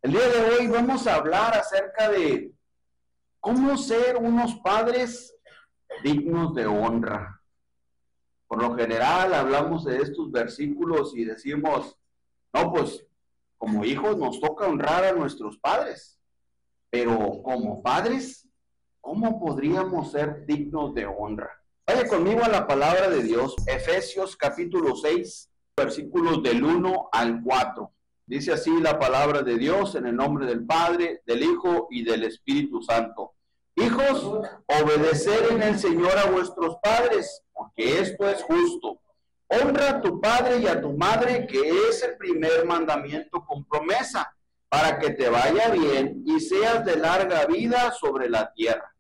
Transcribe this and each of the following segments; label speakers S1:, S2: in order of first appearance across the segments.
S1: El día de hoy vamos a hablar acerca de cómo ser unos padres dignos de honra. Por lo general hablamos de estos versículos y decimos, no, pues como hijos nos toca honrar a nuestros padres, pero como padres, ¿cómo podríamos ser dignos de honra? Vaya conmigo a la palabra de Dios, Efesios capítulo 6, versículos del 1 al 4. Dice así la palabra de Dios en el nombre del Padre, del Hijo y del Espíritu Santo. Hijos, obedeced en el Señor a vuestros padres, porque esto es justo. Honra a tu padre y a tu madre, que es el primer mandamiento con promesa, para que te vaya bien y seas de larga vida sobre la tierra.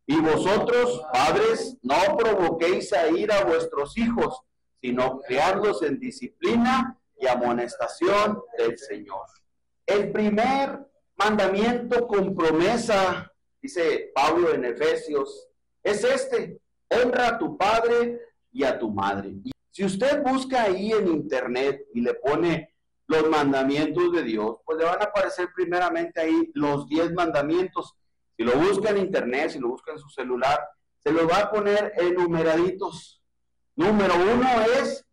S1: Y vosotros, padres, no provoquéis a ira a vuestros hijos, sino criadlos en disciplina y amonestación del Señor. El primer mandamiento con promesa, dice Pablo en Efesios, es este: honra a tu padre y a tu madre. Y si usted busca ahí en internet y le pone los mandamientos de Dios, pues le van a aparecer primeramente ahí los 10 mandamientos. Si lo busca en internet, si lo busca en su celular, se los va a poner enumeraditos. Número 1 es: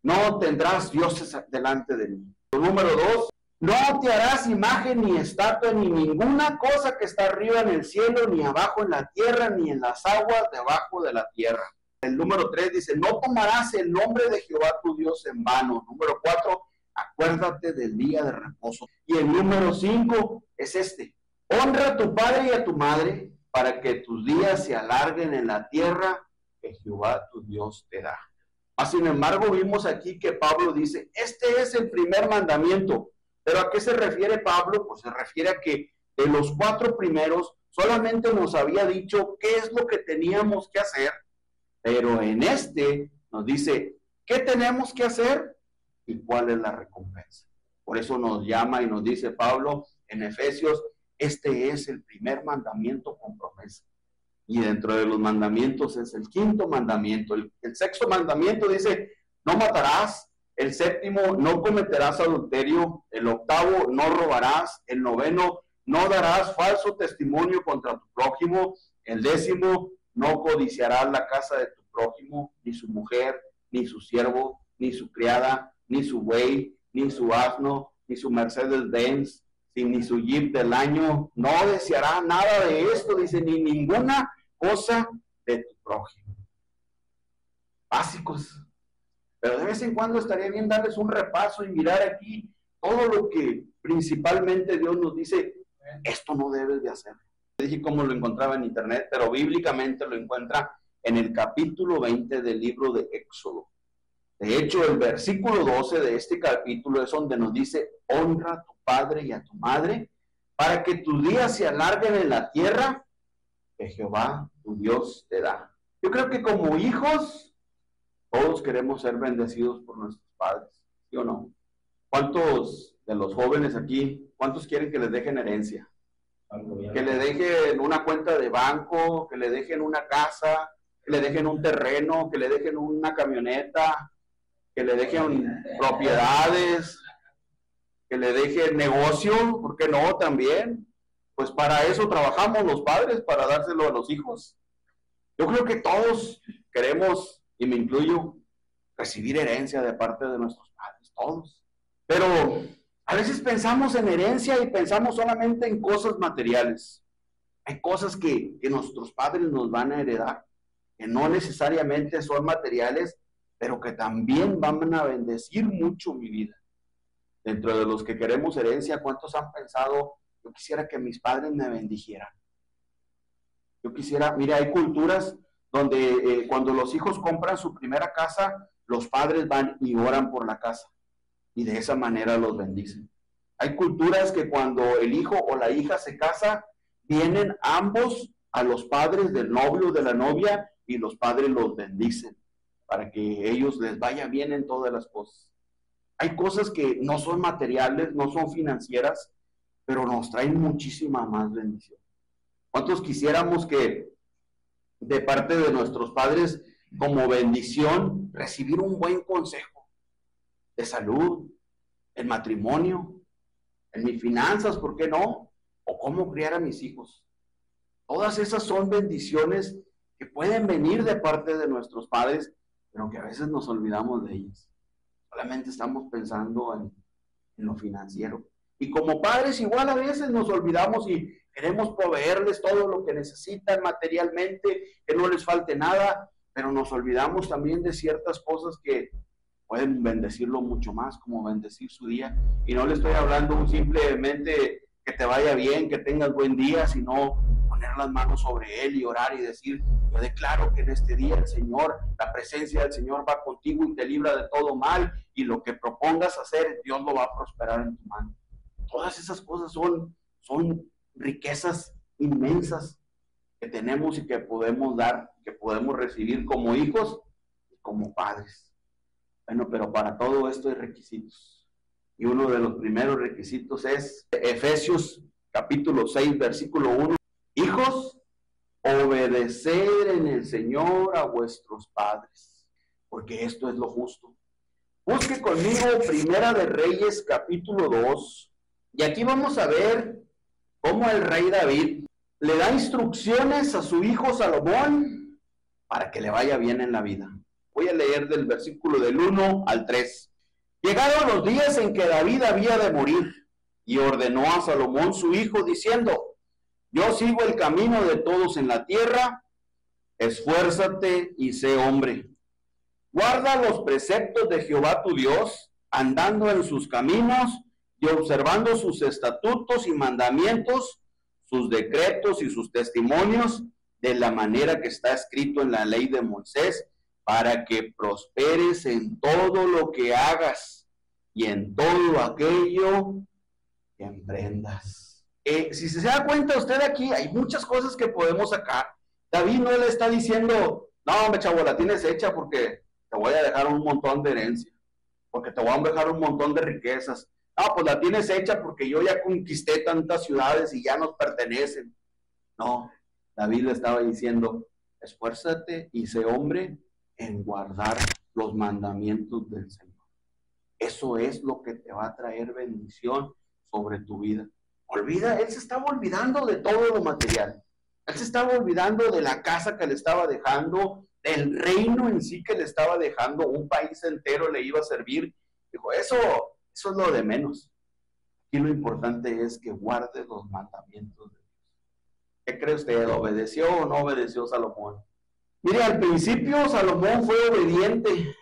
S1: no tendrás dioses delante de mí. Número 2, no te harás imagen ni estatua ni ninguna cosa que está arriba en el cielo, ni abajo en la tierra, ni en las aguas debajo de la tierra. El número 3 dice, no tomarás el nombre de Jehová tu Dios en vano. Número 4, acuérdate del día de reposo. Y el número 5 es este: honra a tu padre y a tu madre, para que tus días se alarguen en la tierra que Jehová tu Dios te da. Sin embargo, vimos aquí que Pablo dice, este es el primer mandamiento. ¿Pero a qué se refiere Pablo? Pues se refiere a que de los 4 primeros solamente nos había dicho qué es lo que teníamos que hacer, pero en este nos dice qué tenemos que hacer y cuál es la recompensa. Por eso nos llama y nos dice Pablo en Efesios, este es el primer mandamiento con promesa. Y dentro de los mandamientos es el 5.º mandamiento. El 6.º mandamiento dice, no matarás. El 7.º, no cometerás adulterio. El 8.º, no robarás. El 9.º, no darás falso testimonio contra tu prójimo. El 10.º, no codiciarás la casa de tu prójimo, ni su mujer, ni su siervo, ni su criada, ni su buey, ni su asno, ni su Mercedes-Benz, ni su Jeep del año. No deseará nada de esto, dice, ni ninguna cosa de tu prójimo. Básicos. Pero de vez en cuando estaría bien darles un repaso y mirar aquí todo lo que principalmente Dios nos dice, esto no debes de hacer. Dije cómo lo encontraba en internet, pero bíblicamente lo encuentra en el capítulo 20 del libro de Éxodo. De hecho, el versículo 12 de este capítulo es donde nos dice, honra a tu padre y a tu madre, para que tus días se alarguen en la tierra que Jehová tu Dios te da. Yo creo que como hijos, todos queremos ser bendecidos por nuestros padres, ¿sí o no? ¿Cuántos de los jóvenes aquí, cuántos quieren que les dejen herencia? Que le dejen una cuenta de banco, que le dejen una casa, que le dejen un terreno, que le dejen una camioneta, que le dejen propiedades, que le dejen negocio, ¿por qué no? También, pues para eso trabajamos los padres, para dárselo a los hijos. Yo creo que todos queremos, y me incluyo, recibir herencia de parte de nuestros padres, todos. Pero a veces pensamos en herencia y pensamos solamente en cosas materiales. Hay cosas que nuestros padres nos van a heredar, que no necesariamente son materiales, pero que también van a bendecir mucho mi vida. Dentro de los que queremos herencia, ¿cuántos han pensado, yo quisiera que mis padres me bendijeran? Yo quisiera, mira, hay culturas donde cuando los hijos compran su primera casa, los padres van y oran por la casa, y de esa manera los bendicen. Hay culturas que cuando el hijo o la hija se casa, vienen ambos a los padres del novio o de la novia, y los padres los bendicen, para que ellos les vaya bien en todas las cosas. Hay cosas que no son materiales, no son financieras, pero nos traen muchísima más bendición. ¿Cuántos quisiéramos que de parte de nuestros padres, como bendición, recibir un buen consejo de salud, el matrimonio, en mis finanzas, ¿por qué no? O cómo criar a mis hijos. Todas esas son bendiciones que pueden venir de parte de nuestros padres, pero que a veces nos olvidamos de ellas. Solamente estamos pensando en lo financiero. Y como padres igual a veces nos olvidamos y queremos proveerles todo lo que necesitan materialmente, que no les falte nada, pero nos olvidamos también de ciertas cosas que pueden bendecirlo mucho más, como bendecir su día. Y no le estoy hablando simplemente que te vaya bien, que tengas buen día, sino poner las manos sobre él y orar y decir, yo declaro que en este día el Señor, la presencia del Señor va contigo y te libra de todo mal, y lo que propongas hacer, Dios lo va a prosperar en tu mano. Todas esas cosas son riquezas inmensas que tenemos y que podemos dar, que podemos recibir como hijos y como padres. Bueno, pero para todo esto hay requisitos. Y uno de los primeros requisitos es Efesios capítulo 6, versículo 1. Hijos, obedecer en el Señor a vuestros padres, porque esto es lo justo. Busque conmigo Primera de Reyes capítulo 2. Y aquí vamos a ver cómo el rey David le da instrucciones a su hijo Salomón para que le vaya bien en la vida. Voy a leer del versículo del 1 al 3. Llegaron los días en que David había de morir, y ordenó a Salomón su hijo, diciendo, yo sigo el camino de todos en la tierra, esfuérzate y sé hombre. Guarda los preceptos de Jehová tu Dios, andando en sus caminos y observando sus estatutos y mandamientos, sus decretos y sus testimonios, de la manera que está escrito en la ley de Moisés, para que prosperes en todo lo que hagas y en todo aquello que emprendas. Si se da cuenta usted aquí, hay muchas cosas que podemos sacar. David no le está diciendo, no, hombre, chavo, la tienes hecha porque te voy a dejar un montón de herencia, porque te voy a dejar un montón de riquezas. No, pues la tienes hecha porque yo ya conquisté tantas ciudades y ya nos pertenecen. No, David le estaba diciendo, esfuérzate y sé hombre en guardar los mandamientos del Señor. Eso es lo que te va a traer bendición sobre tu vida. Él se estaba olvidando de todo lo material. Él se estaba olvidando de la casa que le estaba dejando, del reino en sí que le estaba dejando, un país entero le iba a servir. Dijo, eso es lo de menos. Aquí lo importante es que guarde los mandamientos de Dios. ¿Qué cree usted? ¿Obedeció o no obedeció Salomón? Mire, al principio Salomón fue obediente.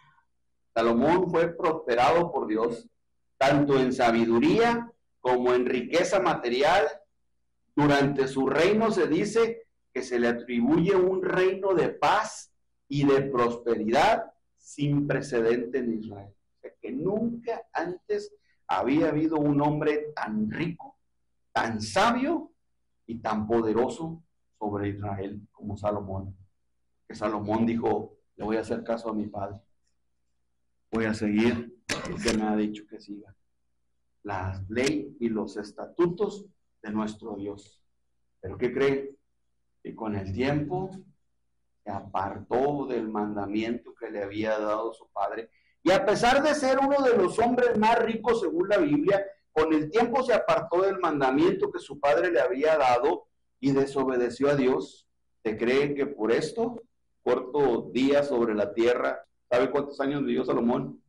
S1: Salomón fue prosperado por Dios, tanto en sabiduría como en riqueza material. Durante su reino se dice que se le atribuye un reino de paz y de prosperidad sin precedente en Israel. O sea, que nunca antes había habido un hombre tan rico, tan sabio y tan poderoso sobre Israel como Salomón. Que Salomón dijo, le voy a hacer caso a mi padre. Voy a seguir lo que me ha dicho que siga. La ley y los estatutos de nuestro Dios. ¿Pero qué cree? Que con el tiempo se apartó del mandamiento que le había dado su padre. Y a pesar de ser uno de los hombres más ricos según la Biblia, con el tiempo se apartó del mandamiento que su padre le había dado y desobedeció a Dios. ¿Se cree que por esto, corto día sobre la tierra, sabe cuántos años vivió Salomón?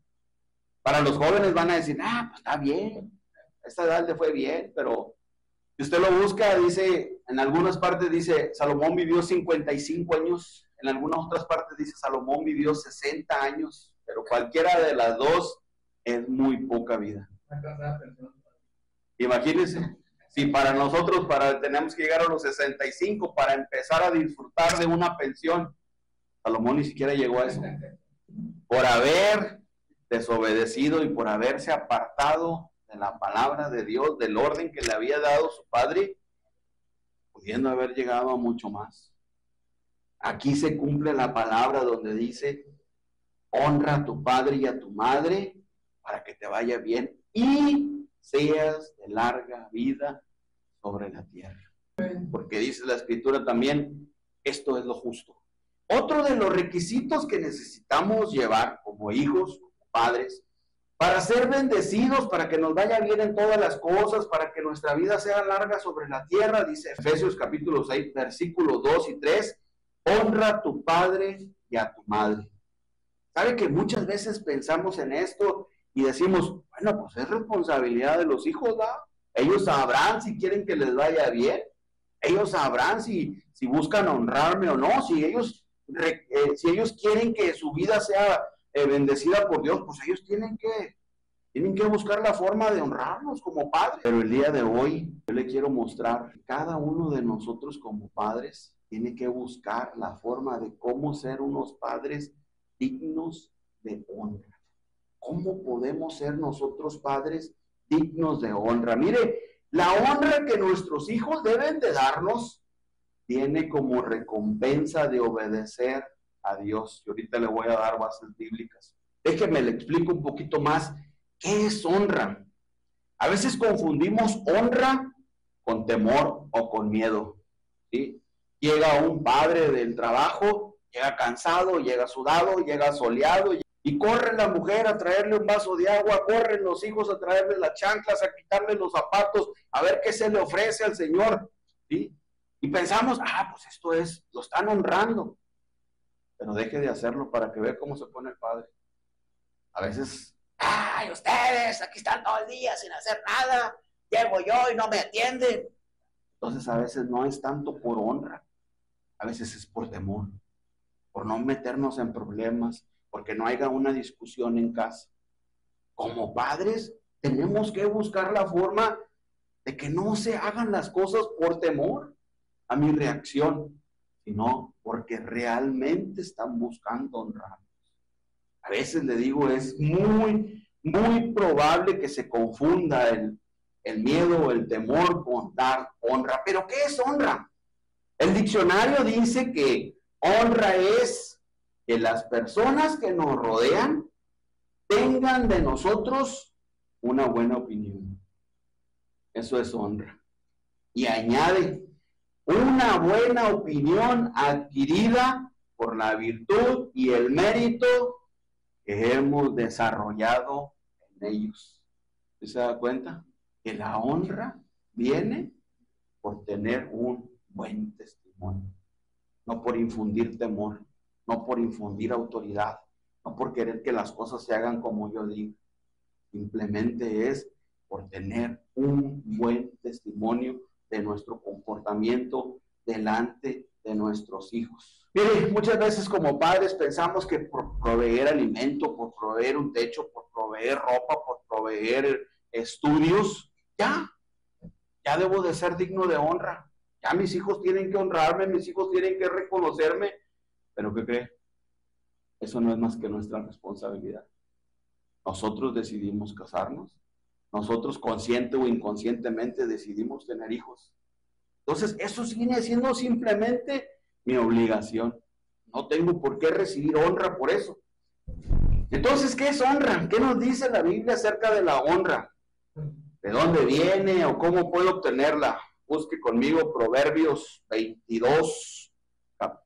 S1: Para los jóvenes van a decir, pues está bien, a esta edad le fue bien, pero si usted lo busca, dice, en algunas partes dice, Salomón vivió 55 años, en algunas otras partes dice, Salomón vivió 60 años, pero cualquiera de las dos es muy poca vida. Imagínense, si para nosotros tenemos que llegar a los 65 para empezar a disfrutar de una pensión, Salomón ni siquiera llegó a eso. Por haber desobedecido y por haberse apartado de la palabra de Dios, del orden que le había dado su padre, pudiendo haber llegado a mucho más. Aquí se cumple la palabra donde dice, honra a tu padre y a tu madre para que te vaya bien y seas de larga vida sobre la tierra. Porque dice la escritura también, esto es lo justo. Otro de los requisitos que necesitamos llevar como hijos, como padres, para ser bendecidos, para que nos vaya bien en todas las cosas, para que nuestra vida sea larga sobre la tierra, dice Efesios capítulo 6, versículos 2 y 3, honra a tu padre y a tu madre. ¿Sabe que muchas veces pensamos en esto y decimos, bueno, pues es responsabilidad de los hijos, ¿verdad? Ellos sabrán si quieren que les vaya bien, ellos sabrán si buscan honrarme o no, si ellos quieren que su vida sea bendecida por Dios, pues ellos tienen que buscar la forma de honrarnos como padres. Pero el día de hoy yo le quiero mostrar que cada uno de nosotros como padres tiene que buscar la forma de cómo ser unos padres dignos de honra. ¿Cómo podemos ser nosotros padres dignos de honra? Mire, la honra que nuestros hijos deben de darnos tiene como recompensa de obedecer a Dios. Y ahorita le voy a dar bases bíblicas. Déjeme le explico un poquito más. ¿Qué es honra? A veces confundimos honra con temor o con miedo, ¿sí? Llega un padre del trabajo, llega cansado, llega sudado, llega soleado, y corre la mujer a traerle un vaso de agua, corren los hijos a traerle las chanclas, a quitarle los zapatos, a ver qué se le ofrece al Señor, ¿sí? Y pensamos, pues esto lo están honrando. Pero deje de hacerlo para que vea cómo se pone el padre. A veces, ¡ay, ustedes! Aquí están todo el día sin hacer nada. Llego yo y no me atienden. Entonces a veces no es tanto por honra. A veces es por temor. Por no meternos en problemas. Porque no haya una discusión en casa. Como padres, tenemos que buscar la forma de que no se hagan las cosas por temor a mi reacción, sino porque realmente están buscando honrar. A veces le digo, es muy, muy probable que se confunda el miedo o el temor con dar honra. ¿Pero qué es honra? El diccionario dice que honra es que las personas que nos rodean tengan de nosotros una buena opinión. Eso es honra. Y añade, una buena opinión adquirida por la virtud y el mérito que hemos desarrollado en ellos. ¿Usted se da cuenta? Que la honra viene por tener un buen testimonio, no por infundir temor, no por infundir autoridad, no por querer que las cosas se hagan como yo digo. Simplemente es por tener un buen testimonio de nuestro comportamiento delante de nuestros hijos. Mire, muchas veces como padres pensamos que por proveer alimento, por proveer un techo, por proveer ropa, por proveer estudios, ya debo de ser digno de honra. Ya mis hijos tienen que honrarme, mis hijos tienen que reconocerme. ¿Pero qué cree? Eso no es más que nuestra responsabilidad. Nosotros decidimos casarnos. Nosotros consciente o inconscientemente decidimos tener hijos. Entonces, eso viene siendo simplemente mi obligación. No tengo por qué recibir honra por eso. Entonces, ¿qué es honra? ¿Qué nos dice la Biblia acerca de la honra? ¿De dónde viene o cómo puedo obtenerla? Busque conmigo Proverbios 22,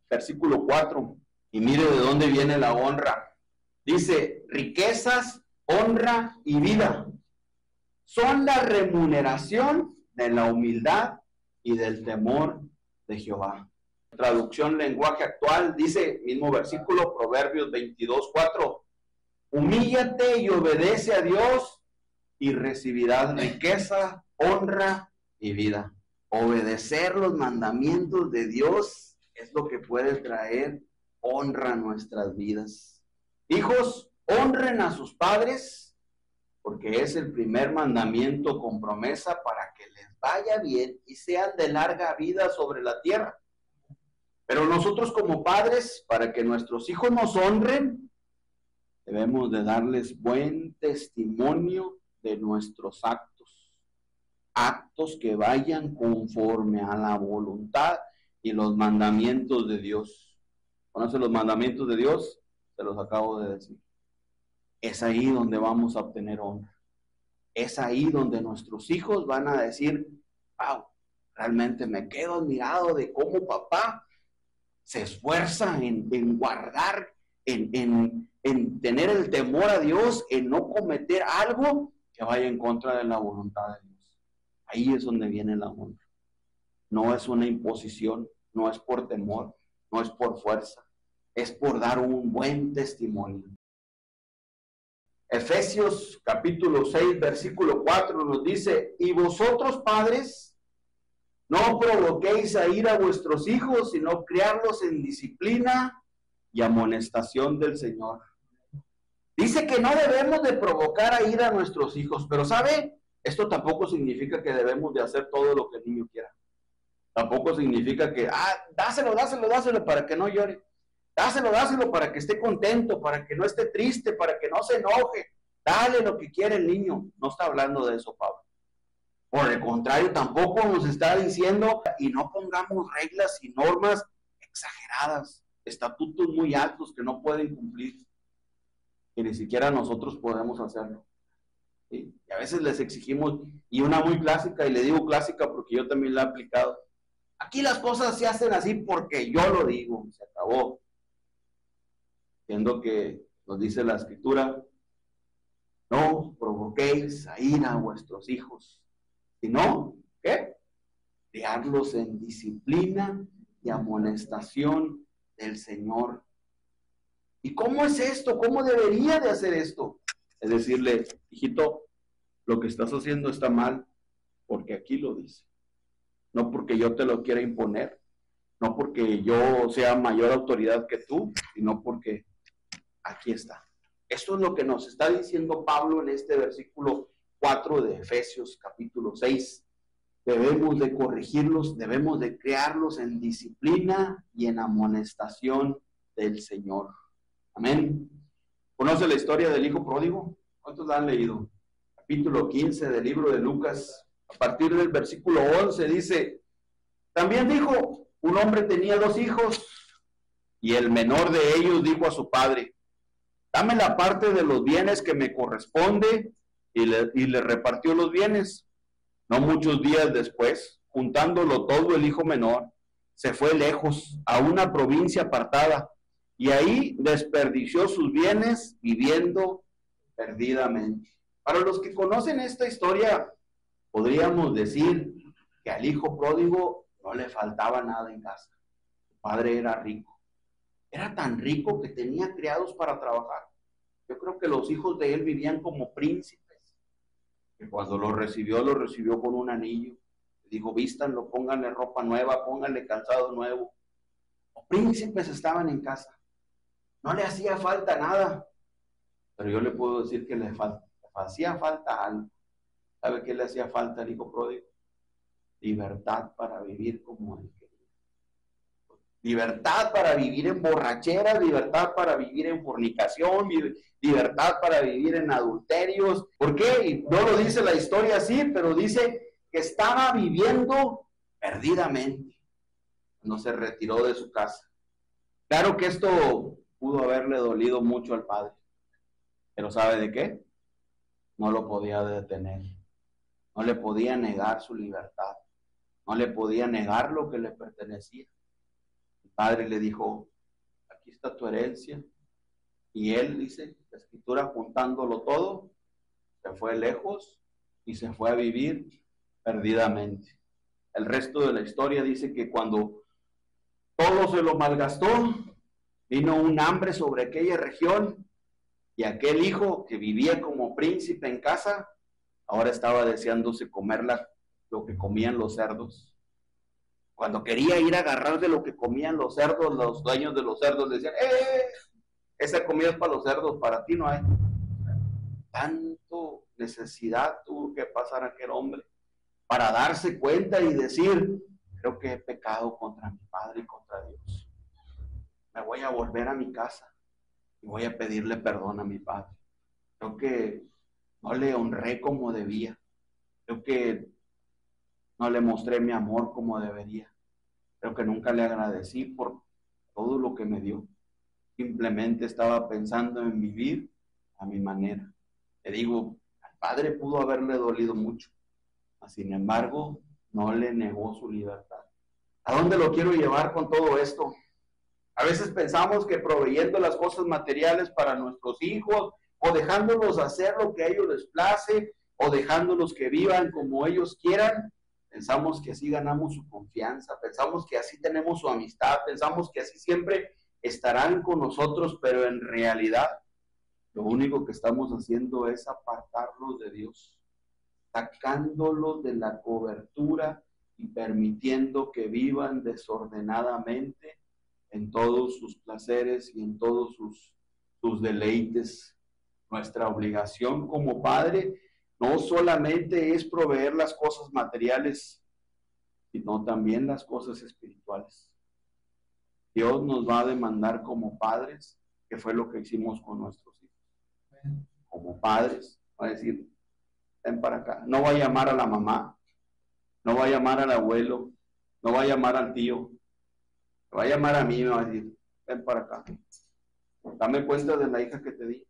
S1: versículo 4, y mire de dónde viene la honra. Dice, riquezas, honra y vida son la remuneración de la humildad y del temor de Jehová. Traducción lenguaje actual dice, mismo versículo, Proverbios 22, 4, humíllate y obedece a Dios y recibirás riqueza, honra y vida. Obedecer los mandamientos de Dios es lo que puede traer honra a nuestras vidas. Hijos, honren a sus padres, porque es el primer mandamiento con promesa para que les vaya bien y sean de larga vida sobre la tierra. Pero nosotros como padres, para que nuestros hijos nos honren, debemos de darles buen testimonio de nuestros actos. Actos que vayan conforme a la voluntad y los mandamientos de Dios. ¿Conoce los mandamientos de Dios? Se los acabo de decir. Es ahí donde vamos a obtener honra. Es ahí donde nuestros hijos van a decir, wow, realmente me quedo admirado de cómo papá se esfuerza en guardar, en en tener el temor a Dios, en no cometer algo que vaya en contra de la voluntad de Dios. Ahí es donde viene la honra. No es una imposición, no es por temor, no es por fuerza, es por dar un buen testimonio. Efesios capítulo 6, versículo 4 nos dice: y vosotros, padres, no provoquéis a ira a vuestros hijos, sino criarlos en disciplina y amonestación del Señor. Dice que no debemos de provocar a ira a nuestros hijos, pero ¿sabe? Esto tampoco significa que debemos de hacer todo lo que el niño quiera. Tampoco significa que, dáselo para que no llore. Dáselo para que esté contento, para que no esté triste, para que no se enoje. Dale lo que quiere el niño. No está hablando de eso, Pablo. Por el contrario, tampoco nos está diciendo, y no pongamos reglas y normas exageradas, estatutos muy altos que no pueden cumplir, que ni siquiera nosotros podemos hacerlo. ¿Sí? Y a veces les exigimos, y una muy clásica, y le digo clásica porque yo también la he aplicado: aquí las cosas se hacen así porque yo lo digo, se acabó. Viendo que nos dice la Escritura: no provoquéis a ira a vuestros hijos, sino, ¿qué? Criarlos en disciplina y amonestación del Señor. ¿Y cómo es esto? ¿Cómo debería de hacer esto? Es decirle: hijito, lo que estás haciendo está mal, porque aquí lo dice. No porque yo te lo quiera imponer, no porque yo sea mayor autoridad que tú, sino porque aquí está. Esto es lo que nos está diciendo Pablo en este versículo 4 de Efesios capítulo 6. Debemos de corregirlos, debemos de criarlos en disciplina y en amonestación del Señor. Amén. ¿Conoce la historia del hijo pródigo? ¿Cuántos la han leído? Capítulo 15 del libro de Lucas, a partir del versículo 11, dice: también dijo, un hombre tenía 2 hijos, y el menor de ellos dijo a su padre: dame la parte de los bienes que me corresponde, y le repartió los bienes. No muchos días después, juntándolo todo, el hijo menor se fue lejos, a una provincia apartada, y ahí desperdició sus bienes viviendo perdidamente. Para los que conocen esta historia, podríamos decir que al hijo pródigo no le faltaba nada en casa. Su padre era rico. Era tan rico que tenía criados para trabajar. Yo creo que los hijos de él vivían como príncipes. Que cuando lo recibió con un anillo. Le dijo: vístanlo, pónganle ropa nueva, pónganle calzado nuevo. Los príncipes estaban en casa. No le hacía falta nada. Pero yo le puedo decir que le hacía falta algo. ¿Sabe qué le hacía falta al hijo pródigo? Libertad para vivir como él quería. Libertad para vivir en borracheras, libertad para vivir en fornicación, libertad para vivir en adulterios. ¿Por qué? No lo dice la historia así, pero dice que estaba viviendo perdidamente cuando se retiró de su casa. Claro que esto pudo haberle dolido mucho al padre, pero ¿sabe de qué? No lo podía detener, no le podía negar su libertad, no le podía negar lo que le pertenecía. El padre le dijo: aquí está tu herencia. Y él, dice la Escritura, juntándolo todo, se fue lejos y se fue a vivir perdidamente. El resto de la historia dice que cuando todo se lo malgastó, vino un hambre sobre aquella región, y aquel hijo que vivía como príncipe en casa, ahora estaba deseándose comer lo que comían los cerdos. Cuando quería ir a agarrar de lo que comían los cerdos, los dueños de los cerdos le decían: esa comida es para los cerdos, para ti no hay. Tanto necesidad tuvo que pasar aquel hombre para darse cuenta y decir: creo que he pecado contra mi padre y contra Dios. Me voy a volver a mi casa y voy a pedirle perdón a mi padre. Creo que no le honré como debía. Creo que no le mostré mi amor como debería. Creo que nunca le agradecí por todo lo que me dio. Simplemente estaba pensando en vivir a mi manera. Le digo, al padre pudo haberle dolido mucho. Sin embargo, no le negó su libertad. ¿A dónde lo quiero llevar con todo esto? A veces pensamos que proveyendo las cosas materiales para nuestros hijos, o dejándolos hacer lo que a ellos les place, o dejándolos que vivan como ellos quieran, pensamos que así ganamos su confianza, pensamos que así tenemos su amistad, pensamos que así siempre estarán con nosotros, pero en realidad lo único que estamos haciendo es apartarlos de Dios, sacándolos de la cobertura y permitiendo que vivan desordenadamente en todos sus placeres y en todos sus deleites. Nuestra obligación como padre no solamente es proveer las cosas materiales, sino también las cosas espirituales. Dios nos va a demandar como padres, que fue lo que hicimos con nuestros hijos. Como padres, va a decir, ven para acá. No va a llamar a la mamá, no va a llamar al abuelo, no va a llamar al tío, me va a llamar a mí, me va a decir, ven para acá. Dame cuenta de la hija que te di.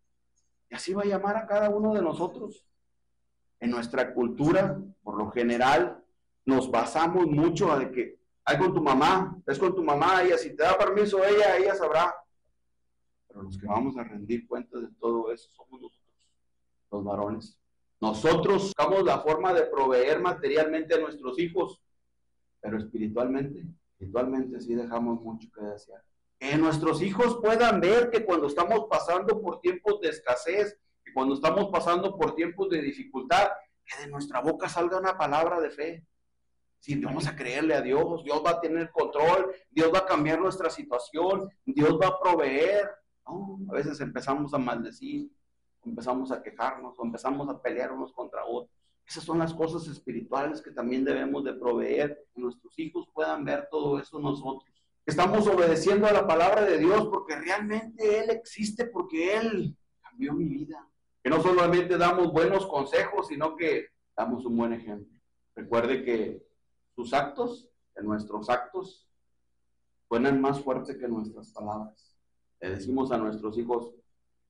S1: Y así va a llamar a cada uno de nosotros. En nuestra cultura, por lo general, nos basamos mucho en que hay con tu mamá, es con tu mamá, ella, si te da permiso ella sabrá. Pero los que vamos a rendir cuenta de todo eso somos nosotros, los varones. Nosotros buscamos la forma de proveer materialmente a nuestros hijos, pero espiritualmente sí dejamos mucho que desear. Que nuestros hijos puedan ver que cuando estamos pasando por tiempos de escasez, que cuando estamos pasando por tiempos de dificultad, que de nuestra boca salga una palabra de fe. Si vamos a creerle a Dios, Dios va a tener control, Dios va a cambiar nuestra situación, Dios va a proveer. No, a veces empezamos a maldecir, empezamos a quejarnos, o empezamos a pelear unos contra otros. Esas son las cosas espirituales que también debemos de proveer, que nuestros hijos puedan ver todo eso nosotros. Estamos obedeciendo a la palabra de Dios porque realmente Él existe, porque Él cambió mi vida. Que no solamente damos buenos consejos, sino que damos un buen ejemplo. Recuerde que sus actos, en nuestros actos, suenan más fuerte que nuestras palabras. Le decimos a nuestros hijos,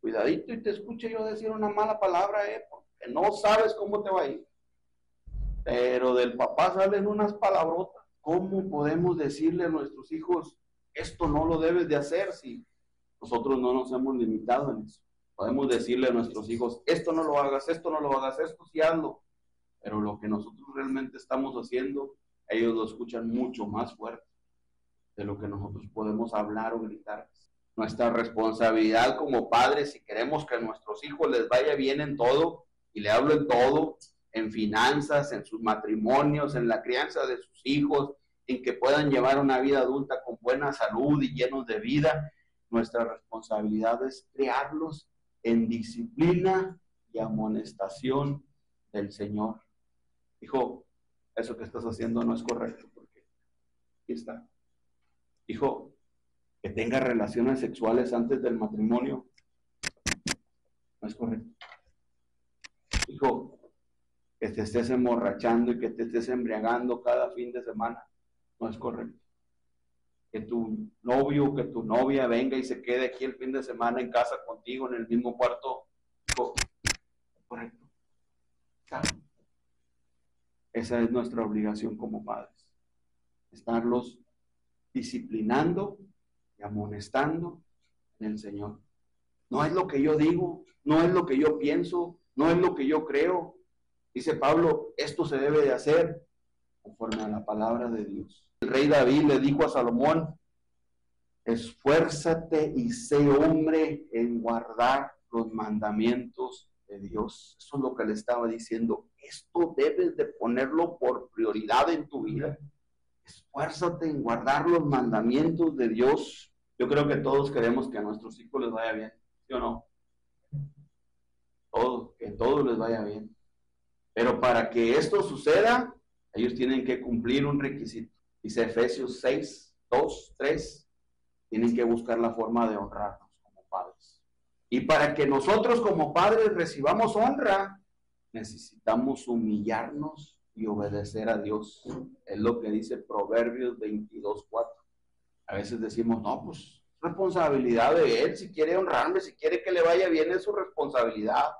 S1: cuidadito y te escuche yo decir una mala palabra, porque no sabes cómo te va a ir. Pero del papá salen unas palabrotas. ¿Cómo podemos decirle a nuestros hijos, esto no lo debes de hacer, si nosotros no nos hemos limitado en eso? Podemos decirle a nuestros hijos, esto no lo hagas, esto no lo hagas, esto sí hazlo. Pero lo que nosotros realmente estamos haciendo, ellos lo escuchan mucho más fuerte de lo que nosotros podemos hablar o gritar. Nuestra responsabilidad como padres, si queremos que a nuestros hijos les vaya bien en todo, y le hablo en todo, en finanzas, en sus matrimonios, en la crianza de sus hijos, en que puedan llevar una vida adulta con buena salud y llenos de vida, nuestra responsabilidad es crearlos en disciplina y amonestación del Señor. Hijo, eso que estás haciendo no es correcto, porque aquí está. Hijo, que tenga relaciones sexuales antes del matrimonio no es correcto. Hijo, que te estés emborrachando y que te estés embriagando cada fin de semana no es correcto. Que tu novio o que tu novia venga y se quede aquí el fin de semana en casa contigo en el mismo cuarto, hijo, es correcto. Claro. Esa es nuestra obligación como padres, estarlos disciplinando y amonestando en el Señor. No es lo que yo digo, no es lo que yo pienso, no es lo que yo creo. Dice Pablo, esto se debe de hacer conforme a la palabra de Dios. El rey David le dijo a Salomón, esfuérzate y sé hombre en guardar los mandamientos de Dios. Eso es lo que le estaba diciendo. Esto debes de ponerlo por prioridad en tu vida. Esfuérzate en guardar los mandamientos de Dios. Yo creo que todos queremos que a nuestros hijos les vaya bien, ¿sí o no? Todos, que a todos les vaya bien. Pero para que esto suceda, ellos tienen que cumplir un requisito. Dice Efesios 6, 2, 3. Tienen que buscar la forma de honrarnos como padres. Y para que nosotros como padres recibamos honra, necesitamos humillarnos y obedecer a Dios. Es lo que dice Proverbios 22, 4. A veces decimos, no, pues responsabilidad de él, si quiere honrarme, si quiere que le vaya bien, es su responsabilidad.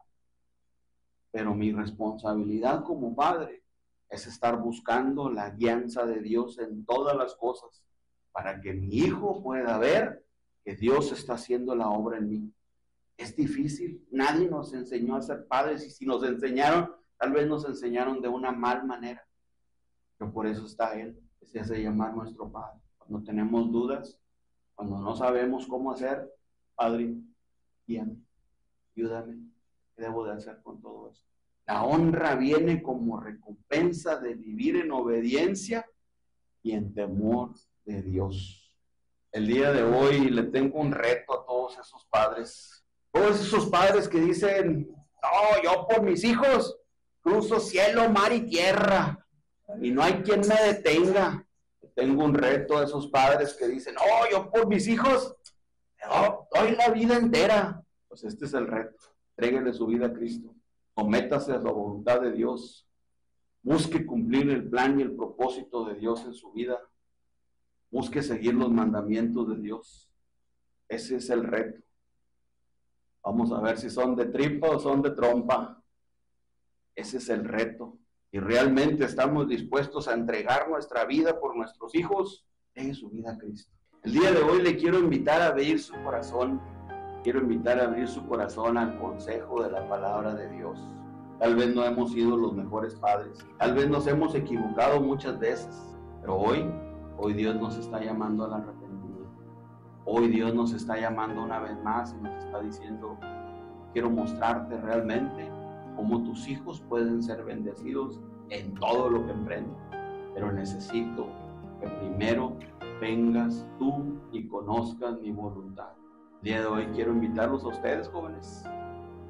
S1: Pero mi responsabilidad como padre es estar buscando la guianza de Dios en todas las cosas, para que mi hijo pueda ver que Dios está haciendo la obra en mí. Es difícil, nadie nos enseñó a ser padres, y si nos enseñaron, tal vez nos enseñaron de una mal manera, pero por eso está Él, que se hace llamar nuestro Padre. Cuando tenemos dudas, cuando no sabemos cómo hacer, Padre, guíame, ayúdame, ¿qué debo de hacer con todo esto? La honra viene como recompensa de vivir en obediencia y en temor de Dios. El día de hoy le tengo un reto a todos esos padres que dicen, no, yo por mis hijos cruzo cielo, mar y tierra y no hay quien me detenga. Tengo un reto a esos padres que dicen, no, yo por mis hijos doy la vida entera. Pues este es el reto. Entréguele su vida a Cristo. Sométase a la voluntad de Dios. Busque cumplir el plan y el propósito de Dios en su vida. Busque seguir los mandamientos de Dios. Ese es el reto. Vamos a ver si son de tripa o son de trompa. Ese es el reto. Y realmente estamos dispuestos a entregar nuestra vida por nuestros hijos. Deje su vida a Cristo. El día de hoy le quiero invitar a abrir su corazón. Quiero invitar a abrir su corazón al consejo de la palabra de Dios. Tal vez no hemos sido los mejores padres. Tal vez nos hemos equivocado muchas veces. Pero hoy Dios nos está llamando al arrepentimiento. Hoy Dios nos está llamando una vez más y nos está diciendo, quiero mostrarte realmente cómo tus hijos pueden ser bendecidos en todo lo que emprenden. Pero necesito que primero vengas tú y conozcas mi voluntad. El día de hoy quiero invitarlos a ustedes, jóvenes,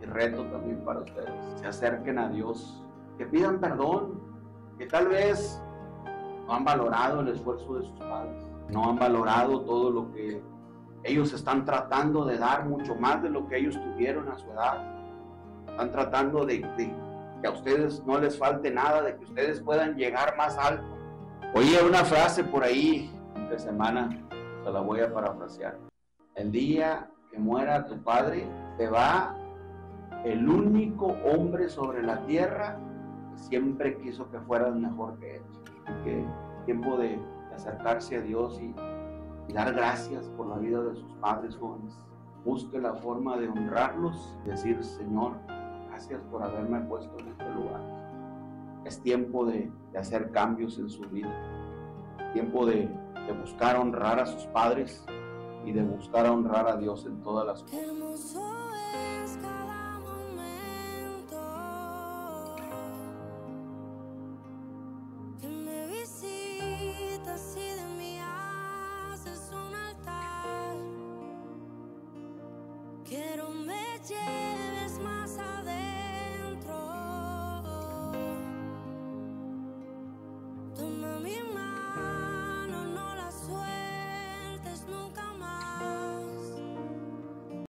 S1: y reto también para ustedes. Se acerquen a Dios, que pidan perdón, que tal vez no han valorado el esfuerzo de sus padres, no han valorado todo lo que ellos están tratando de dar, mucho más de lo que ellos tuvieron a su edad. Están tratando de que a ustedes no les falte nada, de que ustedes puedan llegar más alto. Oí una frase por ahí entre semana, se la voy a parafrasear. El día que muera tu padre, te va el único hombre sobre la tierra que siempre quiso que fueras mejor que él. Así que tiempo de acercarse a Dios y dar gracias por la vida de sus padres jóvenes. Busque la forma de honrarlos y decir, Señor, gracias por haberme puesto en este lugar. Es tiempo de hacer cambios en su vida. Tiempo de buscar honrar a sus padres y de buscar honrar a Dios en todas las cosas.